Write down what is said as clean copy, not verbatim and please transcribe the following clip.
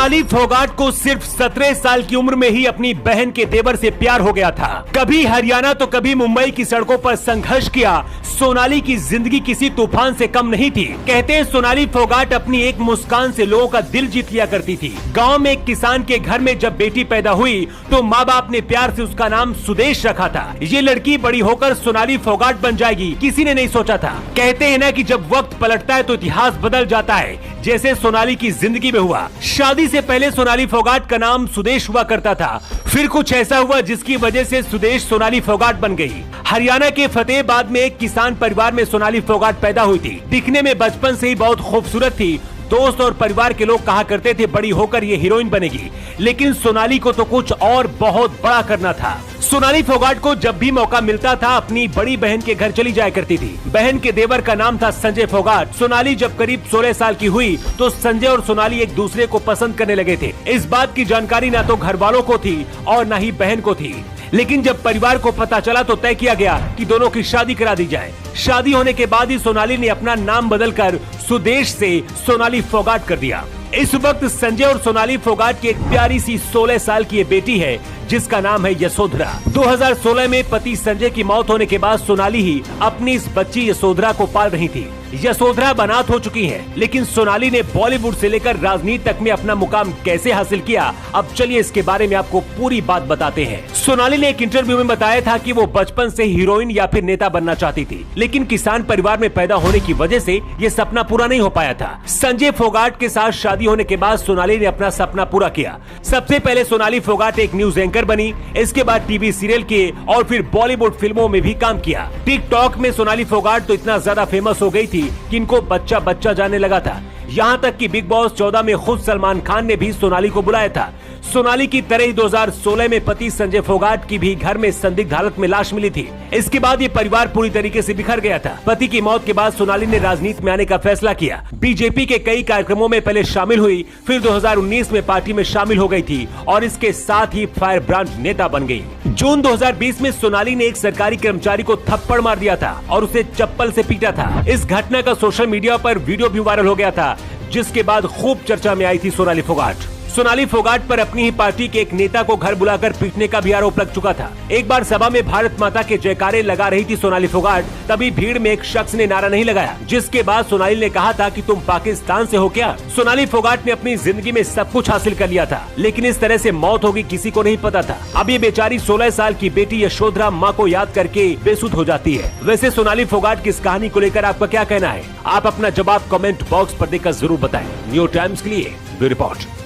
सोनाली फोगाट को सिर्फ 17 साल की उम्र में ही अपनी बहन के देवर से प्यार हो गया था। कभी हरियाणा तो कभी मुंबई की सड़कों पर संघर्ष किया। सोनाली की जिंदगी किसी तूफान से कम नहीं थी। कहते हैं सोनाली फोगाट अपनी एक मुस्कान से लोगों का दिल जीत लिया करती थी। गांव में एक किसान के घर में जब बेटी पैदा हुई तो माँ बाप ने प्यार से उसका नाम सुदेश रखा था। ये लड़की बड़ी होकर सोनाली फोगाट बन जाएगी, किसी ने नहीं सोचा था। कहते हैं ना कि जब वक्त पलटता है तो इतिहास बदल जाता है, जैसे सोनाली की जिंदगी में हुआ। शादी से पहले सोनाली फोगाट का नाम सुदेश हुआ करता था, फिर कुछ ऐसा हुआ जिसकी वजह से सुदेश सोनाली फोगाट बन गई। हरियाणा के फतेहाबाद में एक किसान परिवार में सोनाली फोगाट पैदा हुई थी। दिखने में बचपन से ही बहुत खूबसूरत थी। दोस्त और परिवार के लोग कहा करते थे बड़ी होकर ये हीरोइन बनेगी, लेकिन सोनाली को तो कुछ और बहुत बड़ा करना था। सोनाली फोगाट को जब भी मौका मिलता था अपनी बड़ी बहन के घर चली जाया करती थी। बहन के देवर का नाम था संजय फोगाट। सोनाली जब करीब 16 साल की हुई तो संजय और सोनाली एक दूसरे को पसंद करने लगे थे। इस बात की जानकारी न तो घर वालों को थी और न ही बहन को थी, लेकिन जब परिवार को पता चला तो तय किया गया कि दोनों की शादी करा दी जाए। शादी होने के बाद ही सोनाली ने अपना नाम बदलकर सुदेश से सोनाली फोगाट कर दिया। इस वक्त संजय और सोनाली फोगाट की एक प्यारी सी 16 साल की ये बेटी है जिसका नाम है यशोधरा। 2016 में पति संजय की मौत होने के बाद सोनाली ही अपनी इस बच्ची यशोधरा को पाल रही थी। यशोधरा बनात हो चुकी है, लेकिन सोनाली ने बॉलीवुड से लेकर राजनीति तक में अपना मुकाम कैसे हासिल किया, अब चलिए इसके बारे में आपको पूरी बात बताते हैं। सोनाली ने एक इंटरव्यू में बताया था कि वो बचपन से हीरोइन या फिर नेता बनना चाहती थी, लेकिन किसान परिवार में पैदा होने की वजह से ये सपना पूरा नहीं हो पाया था। संजय फोगाट के साथ शादी होने के बाद सोनाली ने अपना सपना पूरा किया। सबसे पहले सोनाली फोगाट एक न्यूज एंकर बनी, इसके बाद टीवी सीरियल किए और फिर बॉलीवुड फिल्मों में भी काम किया। टिकटॉक में सोनाली फोगाट तो इतना ज्यादा फेमस हो गई थी कि इनको बच्चा बच्चा जाने लगा था। यहाँ तक कि बिग बॉस 14 में खुद सलमान खान ने भी सोनाली को बुलाया था। सोनाली की तरह ही 2016 में पति संजय फोगाट की भी घर में संदिग्ध हालत में लाश मिली थी। इसके बाद ये परिवार पूरी तरीके से बिखर गया था। पति की मौत के बाद सोनाली ने राजनीति में आने का फैसला किया। बीजेपी के कई कार्यक्रमों में पहले शामिल हुई, फिर 2019 में पार्टी में शामिल हो गई थी और इसके साथ ही फायर ब्रांड नेता बन गयी। जून 2020 में सोनाली ने एक सरकारी कर्मचारी को थप्पड़ मार दिया था और उसे चप्पल से पीटा था। इस घटना का सोशल मीडिया पर वीडियो भी वायरल हो गया था, जिसके बाद खूब चर्चा में आई थी सोनाली फोगाट। सोनाली फोगाट पर अपनी ही पार्टी के एक नेता को घर बुलाकर पीटने का भी आरोप लग चुका था। एक बार सभा में भारत माता के जयकारे लगा रही थी सोनाली फोगाट, तभी भीड़ में एक शख्स ने नारा नहीं लगाया, जिसके बाद सोनाली ने कहा था कि तुम पाकिस्तान से हो क्या। सोनाली फोगाट ने अपनी जिंदगी में सब कुछ हासिल कर लिया था, लेकिन इस तरह से मौत होगी किसी को नहीं पता था। अब ये बेचारी 16 साल की बेटी यशोधरा माँ को याद करके बेसुध हो जाती है। वैसे सोनाली फोगाट की इस कहानी को लेकर आपका क्या कहना है? आप अपना जवाब कमेंट बॉक्स पर देकर जरूर बताएं। न्यू टाइम्स के लिए ब्यूरो रिपोर्ट।